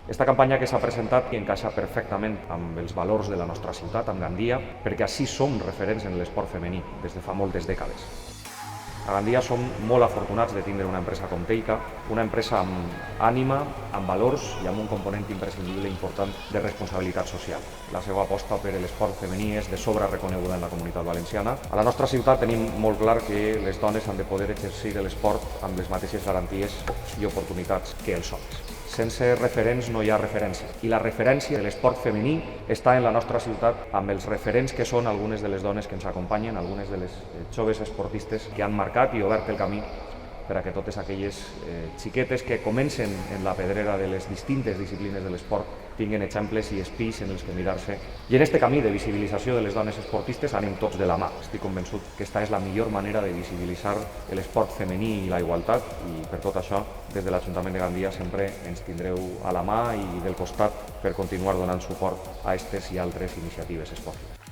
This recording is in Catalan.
Esta campanya que s'ha presentat encaixa perfectament amb els valors de la nostra ciutat, amb Gandia, perquè així som referents en l'esport femení des de fa moltes dècades. A Gandia som molt afortunats de tindre una empresa com Teica, una empresa amb ànima, amb valors i amb un component imprescindible important de responsabilitat social. La seva aposta per l'esport femení és de sobra reconeguda en la comunitat valenciana. A la nostra ciutat tenim molt clar que les dones han de poder exercir l'esport amb les mateixes garanties i oportunitats que els homes. Sense referents no hi ha referència. I la referència de l'esport femení està en la nostra ciutat amb els referents que són algunes de les dones que ens acompanyen, algunes de les joves esportistes que han marcat i obert el camí per a que totes aquelles xiquetes que comencen en la pedrera de les distintes disciplines de l'esport tinguin exemples i espais en els que mirar-se. I en aquest camí de visibilització de les dones esportistes anem tots de la mà. Estic convençut que aquesta és la millor manera de visibilitzar l'esport femení i la igualtat, i per tot això, des de l'Ajuntament de Gandia sempre ens tindreu a la mà i del costat per continuar donant suport a aquestes i altres iniciatives esportives.